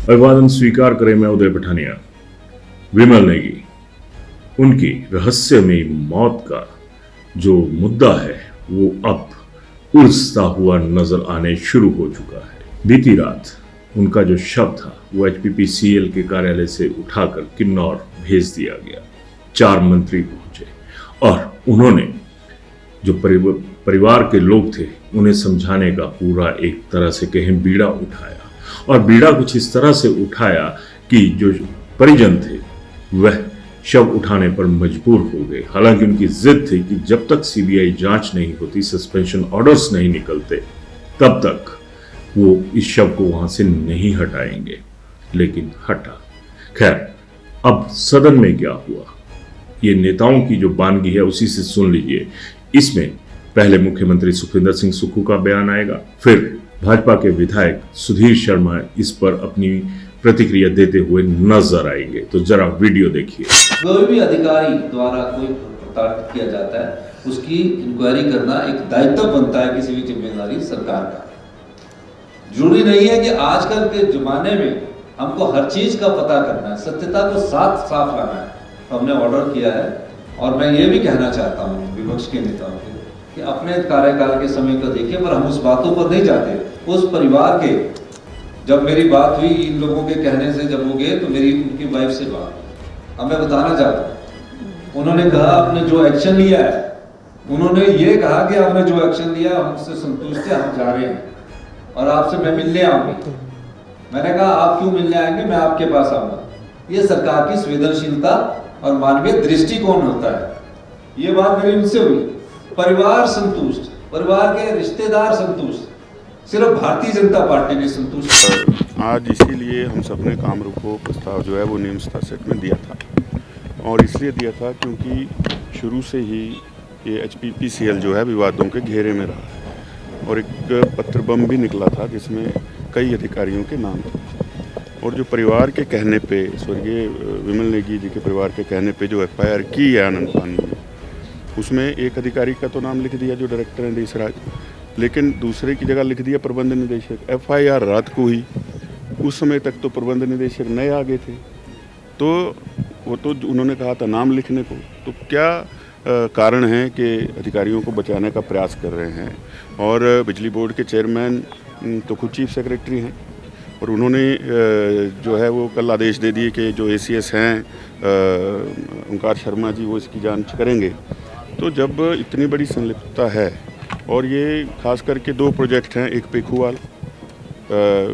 अभिवादन स्वीकार करें मैं उदय पठानिया। विमल नेगी, उनकी रहस्यमयी मौत का जो मुद्दा है वो अब उलझता हुआ नजर आने शुरू हो चुका है। बीती रात उनका जो शव था वो HPPCL के कार्यालय से उठाकर किन्नौर भेज दिया गया। 4 मंत्री पहुंचे और उन्होंने जो परिवार के लोग थे उन्हें समझाने का पूरा एक तरह से कहें बीड़ा उठाया, और बीड़ा कुछ इस तरह से उठाया कि जो परिजन थे वह शव उठाने पर मजबूर हो गए। हालांकि उनकी जिद थी कि जब तक CBI जांच नहीं होती, सस्पेंशन ऑर्डर्स नहीं निकलते, तब तक वो इस शव को वहां से नहीं हटाएंगे, लेकिन हटा। खैर, अब सदन में क्या हुआ ये नेताओं की जो बानगी है उसी से सुन लीजिए। इसमें पहले मुख्यमंत्री सुखविंदर सिंह सुक्खू का बयान आएगा, फिर भाजपा के विधायक सुधीर शर्मा इस पर अपनी प्रतिक्रिया देते हुए नजर आएंगे। तो जरा वीडियो देखिए। कोई भी अधिकारी द्वारा कोई प्रताड़ित किया जाता है उसकी इंक्वायरी करना एक दायित्व बनता है किसी भी जिम्मेदारी सरकार का। जरूरी नहीं है कि आजकल के जमाने में हमको हर चीज का पता करना है, सत्यता को साफ लाना है। तो हमने ऑर्डर किया है और मैं ये भी कहना चाहता हूँ विपक्ष के नेताओं को कि अपने कार्यकाल के समय को देखिए, पर हम उस बातों पर नहीं जाते। उस परिवार के जब मेरी बात हुई इन लोगों के कहने से, जब वो गए तो मेरी उनकी वाइफ से बात, अब मैं बताना चाहता हूँ। उन्होंने कहा आपने जो एक्शन लिया है, उन्होंने ये कहा कि आपने जो एक्शन लिया हमसे संतुष्ट है, हम जा रहे हैं और आपसे मैं मिलने आऊंगी। मैंने कहा आप क्यों मिलने आएंगे, मैं आपके पास आऊंगा। ये सरकार की संवेदनशीलता और मानवीय दृष्टिकोण होता है। ये बात मेरी उनसे हुई। परिवार संतुष्ट, परिवार के रिश्तेदार संतुष्ट, सिर्फ भारतीय जनता पार्टी ने संतुष्ट। आज इसीलिए हम सबने काम रोको प्रस्ताव जो है वो नियमितता सेट में दिया था, और इसलिए दिया था क्योंकि शुरू से ही ये HPPCL जो है विवादों के घेरे में रहा है, और एक पत्र बम भी निकला था जिसमें कई अधिकारियों के नाम थे। और जो परिवार के कहने पे, स्वर्गीय विमल नेगी जी के परिवार के कहने पे जो FIR की है आनंद पानी में, उसमें एक अधिकारी का तो नाम लिख दिया जो डायरेक्टर हैं देशराज, लेकिन दूसरे की जगह लिख दिया प्रबंध निदेशक। FIR रात को ही, उस समय तक तो प्रबंध निदेशक नए आ गए थे, तो वो तो उन्होंने कहा था नाम लिखने को। तो क्या कारण है कि अधिकारियों को बचाने का प्रयास कर रहे हैं। और बिजली बोर्ड के चेयरमैन तो खुद चीफ सेक्रेटरी हैं, और उन्होंने जो है वो कल आदेश दे दिए कि जो ACS हैं ओंकार शर्मा जी वो इसकी जांच करेंगे। तो जब इतनी बड़ी संलिप्तता है, और ये खास करके 2 प्रोजेक्ट हैं, एक पेखुवाल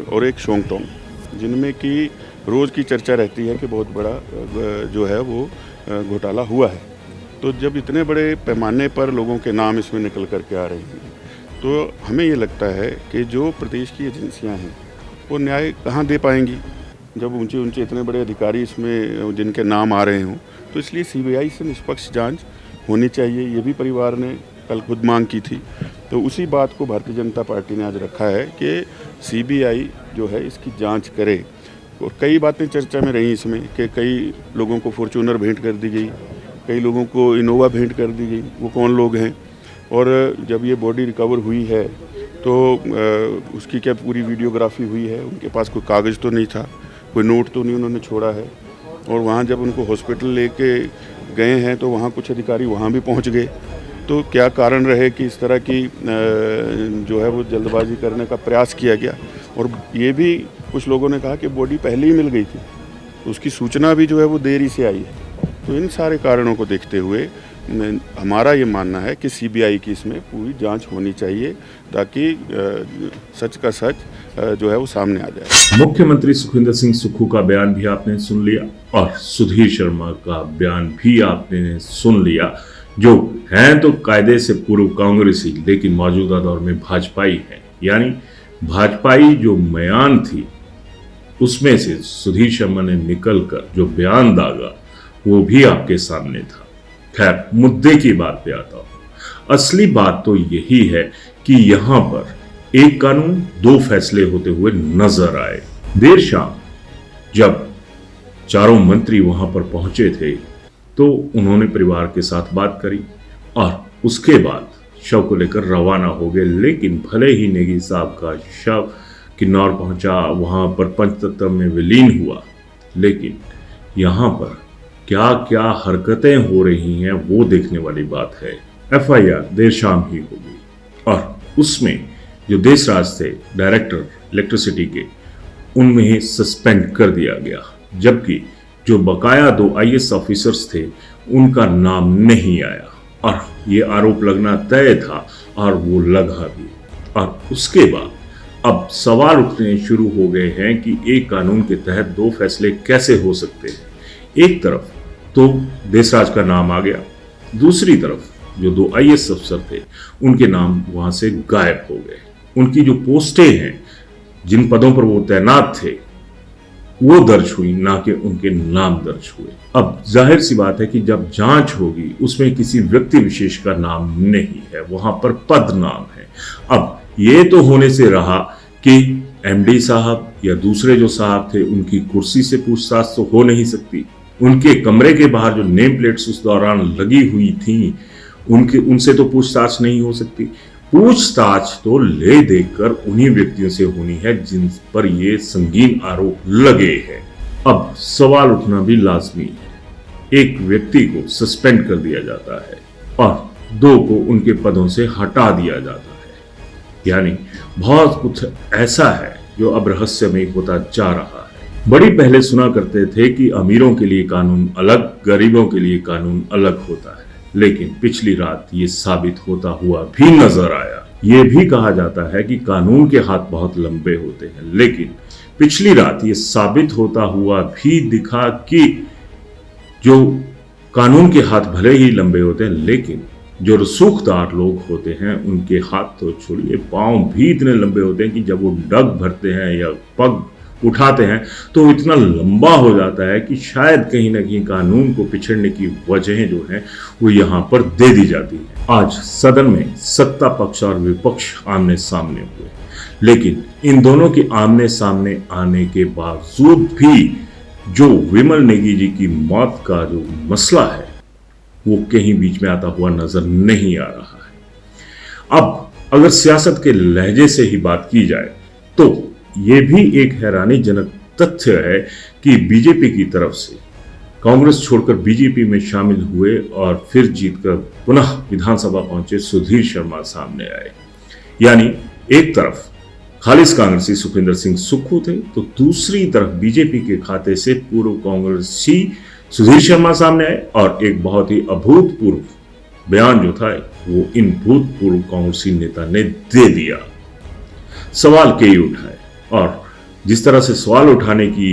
और एक शोंगटोंग, जिनमें कि रोज़ की चर्चा रहती है कि बहुत बड़ा जो है वो घोटाला हुआ है। तो जब इतने बड़े पैमाने पर लोगों के नाम इसमें निकल कर के आ रहे हैं, तो हमें ये लगता है कि जो प्रदेश की एजेंसियां हैं वो न्याय कहाँ दे पाएंगी जब ऊंचे इतने बड़े अधिकारी इसमें जिनके नाम आ रहे हों। तो इसलिए CBI से निष्पक्ष जांच होनी चाहिए, ये भी परिवार ने कल खुद मांग की थी। तो उसी बात को भारतीय जनता पार्टी ने आज रखा है कि CBI जो है इसकी जांच करे। और कई बातें चर्चा में रही इसमें कि कई लोगों को फॉर्च्यूनर भेंट कर दी गई, कई लोगों को इनोवा भेंट कर दी गई। वो कौन लोग हैं, और जब ये बॉडी रिकवर हुई है तो उसकी क्या पूरी वीडियोग्राफी हुई है। उनके पास कोई कागज़ तो नहीं था, कोई नोट तो नहीं उन्होंने छोड़ा है। और वहाँ जब उनको हॉस्पिटल लेके गए हैं तो वहाँ कुछ अधिकारी वहाँ भी पहुँच गए। तो क्या कारण रहे कि इस तरह की जो है वो जल्दबाजी करने का प्रयास किया गया। और ये भी कुछ लोगों ने कहा कि बॉडी पहले ही मिल गई थी, तो उसकी सूचना भी जो है वो देरी से आई है। तो इन सारे कारणों को देखते हुए हमारा ये मानना है कि CBI की इसमें पूरी जांच होनी चाहिए, ताकि सच का सच जो है वो सामने आ जाए। मुख्यमंत्री सुखविंदर सिंह सुक्खू का बयान भी आपने सुन लिया, और सुधीर शर्मा का बयान भी आपने सुन लिया, जो हैं तो कायदे से पूर्व कांग्रेसी लेकिन मौजूदा दौर में भाजपाई है। यानी भाजपाई जो म्यान थी उसमें से सुधीर शर्मा ने निकलकर जो बयान दागा वो भी आपके सामने था। खैर, मुद्दे की बात पे आता हूं। असली बात तो यही है कि यहां पर एक कानून 2 फैसले होते हुए नजर आए। देर शाम जब चारों मंत्री वहां पर पहुंचे थे तो उन्होंने परिवार के साथ बात करी और उसके बाद शव को लेकर रवाना हो गए। लेकिन भले ही नेगी साहब का शव किन्नौर पहुंचा, वहां पर पंचतत्व में विलीन हुआ, लेकिन यहाँ पर क्या क्या हरकतें हो रही हैं वो देखने वाली बात है। एफआईआर देर शाम ही होगी और उसमें जो देशराज थे डायरेक्टर इलेक्ट्रिसिटी के, उनमें सस्पेंड कर दिया गया, जबकि जो बकाया 2 आईएएस ऑफिसर्स थे उनका नाम नहीं आया और ये आरोप लगना तय था और वो लगा भी। और उसके बाद अब सवाल उठने शुरू हो गए हैं कि एक कानून के तहत 2 फैसले कैसे हो सकते हैं। एक तरफ तो देशराज का नाम आ गया, दूसरी तरफ जो 2 आईएएस अफसर थे उनके नाम वहां से गायब हो गए। उनकी जो पोस्टें हैं, जिन पदों पर वो तैनात थे, वो दर्ज हुई, ना कि उनके नाम दर्ज हुए। अब जाहिर सी बात है कि जब जांच होगी उसमें किसी व्यक्ति विशेष का नाम नहीं है, वहां पर पद नाम है। अब ये तो होने से रहा कि एमडी साहब या दूसरे जो साहब थे उनकी कुर्सी से पूछताछ तो हो नहीं सकती, उनके कमरे के बाहर जो नेम प्लेट्स उस दौरान लगी हुई थी उनसे तो पूछताछ नहीं हो सकती। पूछताछ तो ले देखकर उन्हीं व्यक्तियों से होनी है जिन पर ये संगीन आरोप लगे हैं। अब सवाल उठना भी लाजमी है। एक व्यक्ति को सस्पेंड कर दिया जाता है और 2 को उनके पदों से हटा दिया जाता है, यानी बहुत कुछ ऐसा है जो अब रहस्यमय होता जा रहा है। बड़ी पहले सुना करते थे कि अमीरों के लिए कानून अलग, गरीबों के लिए कानून अलग होता है, लेकिन पिछली रात ये साबित होता हुआ भी नजर आया। ये भी कहा जाता है कि कानून के हाथ बहुत लंबे होते हैं, लेकिन पिछली रात ये साबित होता हुआ भी दिखा कि जो कानून के हाथ भले ही लंबे होते हैं, लेकिन जो रसूखदार लोग होते हैं उनके हाथ तो छोड़िए, पांव भी इतने लंबे होते हैं कि जब वो डग भरते हैं या पग उठाते हैं तो इतना लंबा हो जाता है कि शायद कहीं ना कहीं कानून को पिछड़ने की वजहें जो हैं वो यहाँ पर दे दी जाती है। आज सदन में सत्ता पक्ष और विपक्ष आमने सामने हुए, लेकिन इन दोनों के आमने सामने आने के बावजूद भी जो विमल नेगी जी की मौत का जो मसला है वो कहीं बीच में आता हुआ नजर नहीं आ रहा है। अब अगर सियासत के लहजे से ही बात की जाए तो ये भी एक हैरानीजनक तथ्य है कि बीजेपी की तरफ से कांग्रेस छोड़कर बीजेपी में शामिल हुए और फिर जीतकर पुनः विधानसभा पहुंचे सुधीर शर्मा सामने आए। यानी एक तरफ खालिस कांग्रेसी सुखविंदर सिंह सुक्खू थे तो दूसरी तरफ बीजेपी के खाते से पूर्व कांग्रेसी सुधीर शर्मा सामने आए और एक बहुत ही अभूतपूर्व बयान जो था वो इन भूतपूर्व कांग्रेसी नेता ने दे दिया। सवाल कई उठाए और जिस तरह से सवाल उठाने की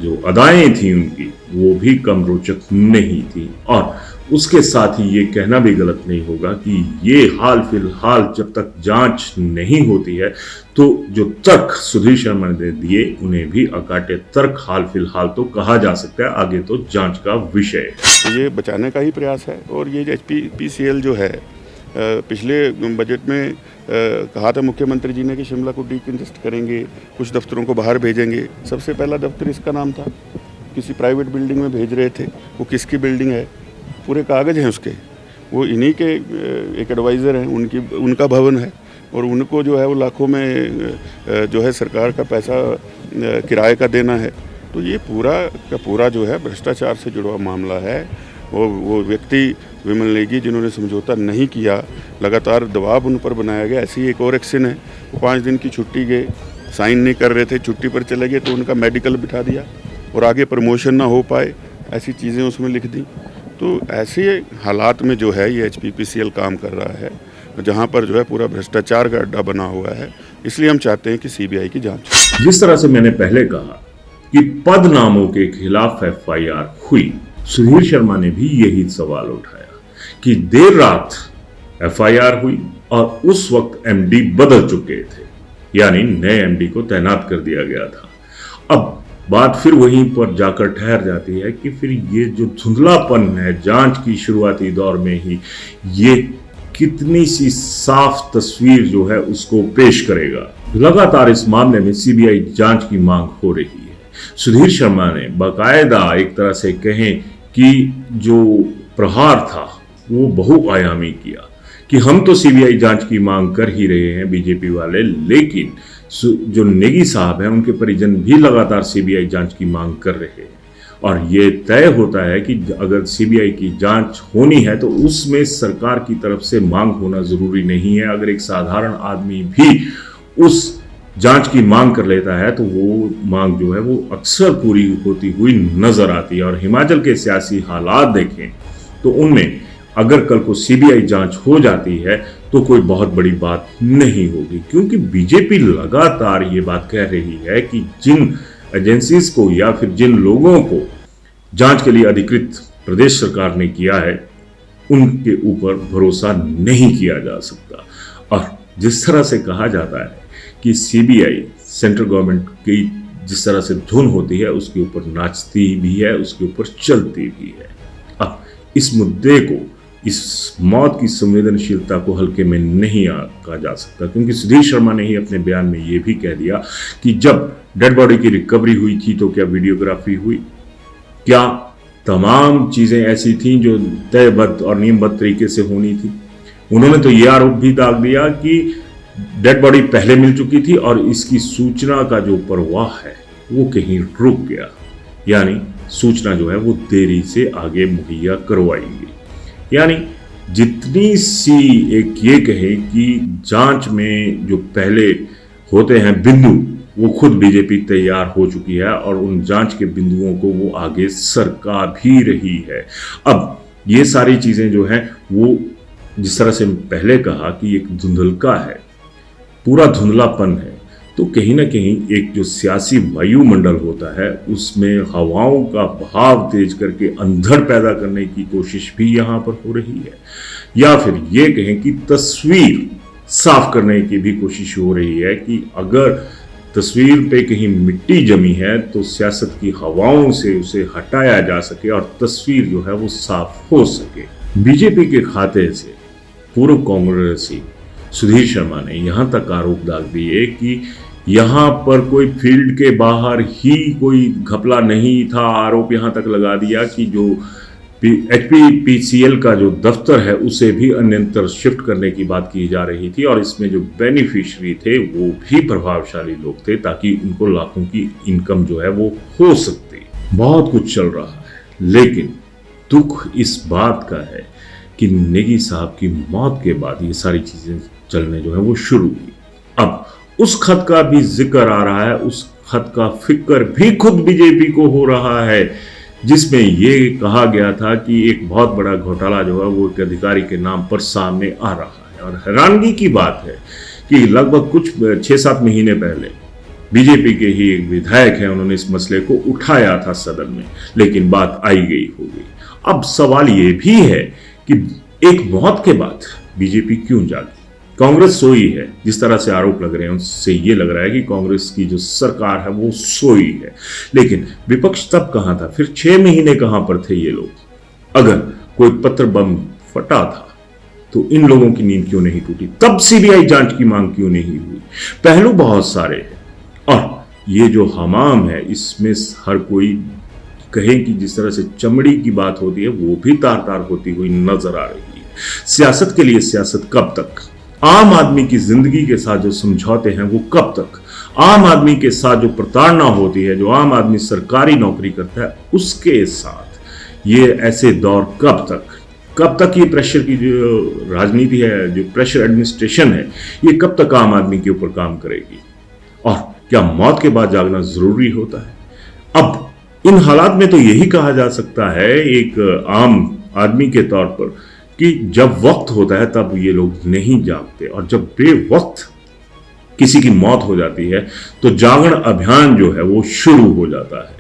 जो अदाएं थी उनकी वो भी कम रोचक नहीं थी। और उसके साथ ही ये कहना भी गलत नहीं होगा कि ये हाल फिलहाल जब तक जांच नहीं होती है तो जो तर्क सुधीर शर्मा ने दिए उन्हें भी अकाटे तर्क हाल फिलहाल तो कहा जा सकता है, आगे तो जांच का विषय है। ये बचाने का ही प्रयास है। और ये HPPCL जो है पिछले बजट में कहा था मुख्यमंत्री जी ने कि शिमला को डीकंजेस्ट करेंगे, कुछ दफ्तरों को बाहर भेजेंगे। सबसे पहला दफ्तर इसका नाम था, किसी प्राइवेट बिल्डिंग में भेज रहे थे। वो किसकी बिल्डिंग है, पूरे कागज़ हैं उसके, वो इन्हीं के एक एडवाइज़र हैं, उनका भवन है और उनको जो है वो लाखों में जो है सरकार का पैसा किराए का देना है। तो ये पूरा का पूरा जो है भ्रष्टाचार से जुड़ा मामला है। वो व्यक्ति विमल नेगी जिन्होंने समझौता नहीं किया, लगातार दबाव उन पर बनाया गया। ऐसी एक और एक्शन है, वो 5 दिन की छुट्टी गए, साइन नहीं कर रहे थे, छुट्टी पर चले गए तो उनका मेडिकल बिठा दिया और आगे प्रमोशन ना हो पाए, ऐसी चीज़ें उसमें लिख दी। तो ऐसे हालात में जो है ये HPPCL काम कर रहा है, जहाँ पर जो है पूरा भ्रष्टाचार का अड्डा बना हुआ है। इसलिए हम चाहते हैं कि CBI की जाँच। जिस तरह से मैंने पहले कहा कि पद नामों के खिलाफ FIR हुई, सुधीर शर्मा ने भी यही सवाल उठाया कि देर रात FIR हुई और उस वक्त MD बदल चुके थे, यानी नए MD को तैनात कर दिया गया था। अब बात फिर वहीं पर जाकर ठहर जाती है कि फिर ये जो धुंधलापन है जांच की शुरुआती दौर में ही, ये कितनी सी साफ तस्वीर जो है उसको पेश करेगा। लगातार इस मामले में CBI जांच की मांग हो रही है। सुधीर शर्मा ने बाकायदा एक तरह से कहें कि जो प्रहार था वो बहुआयामी किया कि हम तो सीबीआई जांच की मांग कर ही रहे हैं बीजेपी वाले, लेकिन जो नेगी साहब हैं उनके परिजन भी लगातार सीबीआई जांच की मांग कर रहे हैं। और ये तय होता है कि अगर सीबीआई की जांच होनी है तो उसमें सरकार की तरफ से मांग होना जरूरी नहीं है। अगर एक साधारण आदमी भी उस जांच की मांग कर लेता है तो वो मांग जो है वो अक्सर पूरी होती हुई नजर आती है। और हिमाचल के सियासी हालात देखें तो उनमें अगर कल को सीबीआई जांच हो जाती है तो कोई बहुत बड़ी बात नहीं होगी, क्योंकि बीजेपी लगातार ये बात कह रही है कि जिन एजेंसीज को या फिर जिन लोगों को जांच के लिए अधिकृत प्रदेश सरकार ने किया है उनके ऊपर भरोसा नहीं किया जा सकता। और जिस तरह से कहा जाता है कि सीबीआई सेंट्रल गवर्नमेंट की जिस तरह से धुन होती है उसके ऊपर नाचती भी है, उसके ऊपर चलती भी है। अब इस मुद्दे को, इस मौत की संवेदनशीलता को हल्के में नहीं कहा जा सकता, क्योंकि सुधीर शर्मा ने ही अपने बयान में ये भी कह दिया कि जब डेड बॉडी की रिकवरी हुई थी तो क्या वीडियोग्राफी हुई, क्या तमाम चीजें ऐसी थीं जो तयबद्ध और नियमबद्ध तरीके से होनी थी। उन्होंने तो ये आरोप भी दाग दिया कि डेड बॉडी पहले मिल चुकी थी और इसकी सूचना का जो प्रवाह है वो कहीं रुक गया, यानी सूचना जो है वो देरी से आगे मुहैया करवाई गई। यानी जितनी सी एक ये कहे कि जांच में जो पहले होते हैं बिंदु वो खुद बीजेपी तैयार हो चुकी है और उन जांच के बिंदुओं को वो आगे सरका भी रही है। अब ये सारी चीजें जो हैं वो जिस तरह से पहले कहा कि एक धुंधलका है, पूरा धुंधलापन है, तो कहीं ना कहीं एक जो सियासी वायुमंडल होता है उसमें हवाओं का बहाव तेज करके अंधड़ पैदा करने की कोशिश भी यहाँ पर हो रही है, या फिर ये कहें कि तस्वीर साफ करने की भी कोशिश हो रही है कि अगर तस्वीर पे कहीं मिट्टी जमी है तो सियासत की हवाओं से उसे हटाया जा सके और तस्वीर जो है वो साफ हो सके। बीजेपी के खाते से पूर्व कांग्रेसी सुधीर शर्मा ने यहाँ तक आरोप दाग दिए कि यहाँ पर कोई फील्ड के बाहर ही कोई घपला नहीं था। आरोप यहाँ तक लगा दिया कि जो HPPCL का जो दफ्तर है उसे भी अन्यंतर शिफ्ट करने की बात की जा रही थी और इसमें जो बेनिफिशियरी थे वो भी प्रभावशाली लोग थे ताकि उनको लाखों की इनकम जो है वो हो सकती। बहुत कुछ चल रहा है, लेकिन दुख इस बात का है कि नेगी साहब की मौत के बाद ये सारी चीजें चलने जो है वो शुरू हुई। अब उस खत का भी जिक्र आ रहा है, उस खत का फिक्र भी खुद बीजेपी को हो रहा है जिसमें ये कहा गया था कि एक बहुत बड़ा घोटाला जो है वो एक अधिकारी के नाम पर सामने आ रहा है। और हैरानगी की बात है कि लगभग कुछ 6-7 महीने पहले बीजेपी के ही एक विधायक है, उन्होंने इस मसले को उठाया था सदन में, लेकिन बात आई गई हो गई। अब सवाल ये भी है कि एक मौत के बाद बीजेपी क्यों जागी? कांग्रेस सोई है, जिस तरह से आरोप लग रहे हैं उससे ये लग रहा है कि कांग्रेस की जो सरकार है वो सोई है। लेकिन विपक्ष तब कहां था? फिर 6 महीने कहां पर थे ये लोग? अगर कोई पत्र बम फटा था तो इन लोगों की नींद क्यों नहीं टूटी? तब सीबीआई जांच की मांग क्यों नहीं हुई? पहलू बहुत सारे हैं और ये जो हमाम है इसमें हर कोई कहे कि जिस तरह से चमड़ी की बात होती है वो भी तार तार होती हुई नजर आ रही है। सियासत के लिए सियासत कब तक? आम आदमी की जिंदगी के साथ जो समझौते हैं वो कब तक? आम आदमी के साथ जो प्रताड़ना होती है, जो आम आदमी सरकारी नौकरी करता है उसके साथ ये ऐसे दौर कब तक? कब तक ये प्रेशर की जो राजनीति है, जो प्रेशर एडमिनिस्ट्रेशन है, ये कब तक आम आदमी के ऊपर काम करेगी? और क्या मौत के बाद जागना जरूरी होता है? अब इन हालात में तो यही कहा जा सकता है एक आम आदमी के तौर पर कि जब वक्त होता है तब ये लोग नहीं जागते और जब बेवक्त किसी की मौत हो जाती है तो जागरण अभियान जो है वो शुरू हो जाता है।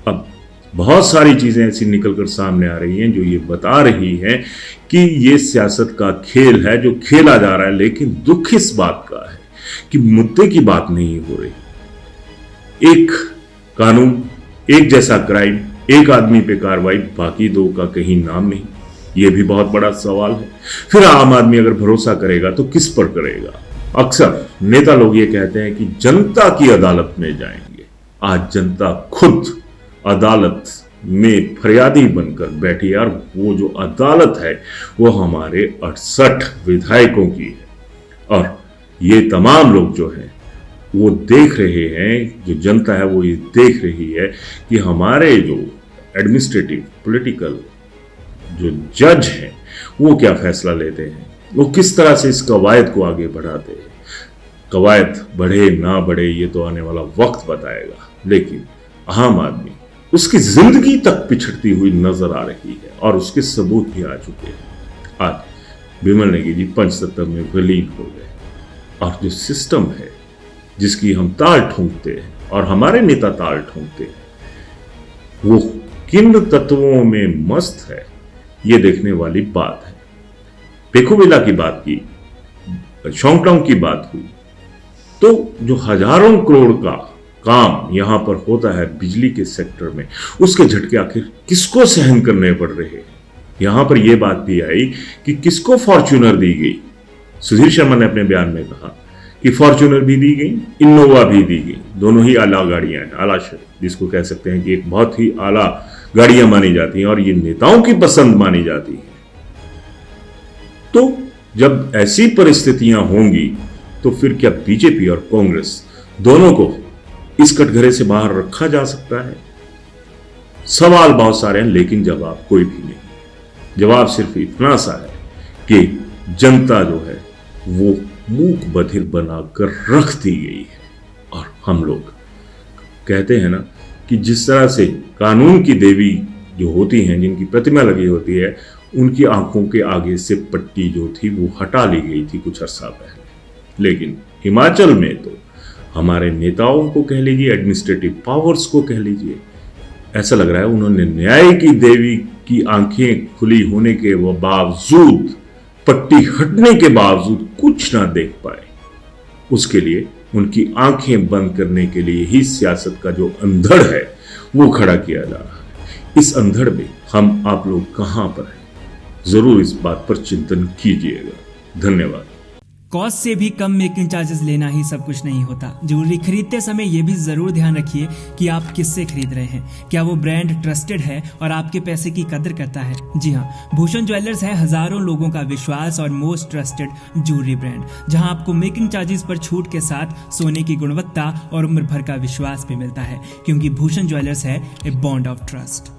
अब बहुत सारी चीजें ऐसी निकलकर सामने आ रही हैं जो ये बता रही हैं कि ये सियासत का खेल है जो खेला जा रहा है, लेकिन दुख इस बात का है कि मुद्दे की बात नहीं हो रही। एक कानून, एक जैसा क्राइम, एक आदमी पे कार्रवाई, बाकी दो का कहीं नाम नहीं। ये भी बहुत बड़ा सवाल है। फिर आम आदमी अगर भरोसा करेगा तो किस पर करेगा? अक्सर नेता लोग ये कहते हैं कि जनता की अदालत में जाएंगे। आज जनता खुद अदालत में फरियादी बनकर बैठी और वो जो अदालत है वो हमारे 68 विधायकों की है। और ये तमाम लोग जो हैं वो देख रहे हैं, जो जनता है वो ये देख रही है कि हमारे जो एडमिनिस्ट्रेटिव पॉलिटिकल जो जज हैं वो क्या फैसला लेते हैं, वो किस तरह से इस कवायद को आगे बढ़ाते हैं। कवायद बढ़े ना बढ़े ये तो आने वाला वक्त बताएगा, लेकिन आम आदमी उसकी जिंदगी तक पिछड़ती हुई नजर आ रही है और उसके सबूत भी आ चुके हैं। आज विमल नेगी जी पंचतत्व में विलीन हो गए और जो सिस्टम है जिसकी हम ताल ठोंकते हैं और हमारे नेता ताल ठोंकते हैं, वो किन तत्वों में मस्त है ये देखने वाली बात है। पेखोवेला की बात की, शोंगटांग की बात हुई, तो जो हजारों करोड़ का काम यहां पर होता है बिजली के सेक्टर में, उसके झटके आखिर किसको सहन करने पड़ रहे हैं। यहां पर यह बात भी आई कि किसको फॉर्च्यूनर दी गई। सुधीर शर्मा ने अपने बयान में कहा कि फॉर्च्यूनर भी दी गई, इनोवा भी दी गई, दोनों ही आला गाड़ियां हैं, आला जिसको कह सकते हैं कि एक बहुत ही आला गाड़ियां मानी जाती हैं और ये नेताओं की पसंद मानी जाती है। तो जब ऐसी परिस्थितियां होंगी तो फिर क्या बीजेपी और कांग्रेस दोनों को इस कटघरे से बाहर रखा जा सकता है? सवाल बहुत सारे हैं लेकिन जवाब कोई भी नहीं। जवाब सिर्फ इतना सा है कि जनता जो है वो मूक बधिर बनाकर रख दी गई है। और हम लोग कहते हैं ना कि जिस तरह से कानून की देवी जो होती हैं, जिनकी प्रतिमा लगी होती है, उनकी आंखों के आगे से पट्टी जो थी वो हटा ली गई थी कुछ अर्सा पहले। लेकिन हिमाचल में तो हमारे नेताओं को कह लीजिए, एडमिनिस्ट्रेटिव पावर्स को कह लीजिए, ऐसा लग रहा है उन्होंने न्याय की देवी की आंखें खुली होने के बावजूद, पट्टी हटने के बावजूद कुछ ना देख पाए। उसके लिए उनकी आंखें बंद करने के लिए ही सियासत का जो अंधड़ है वो खड़ा किया जा रहा है। इस अंधड़ में हम आप लोग कहां पर हैं, जरूर इस बात पर चिंतन कीजिएगा। धन्यवाद। कॉस्ट से भी कम मेकिंग चार्जेस लेना ही सब कुछ नहीं होता। ज्वेलरी खरीदते समय ये भी जरूर ध्यान रखिए कि आप किससे खरीद रहे हैं, क्या वो ब्रांड ट्रस्टेड है और आपके पैसे की कदर करता है। जी हाँ, भूषण ज्वेलर्स है हजारों लोगों का विश्वास और मोस्ट ट्रस्टेड ज्वेलरी ब्रांड, जहां आपको मेकिंग चार्जेस पर छूट के साथ सोने की गुणवत्ता और उम्र भर का विश्वास भी मिलता है, क्योंकि भूषण ज्वेलर्स है ए बॉन्ड ऑफ ट्रस्ट।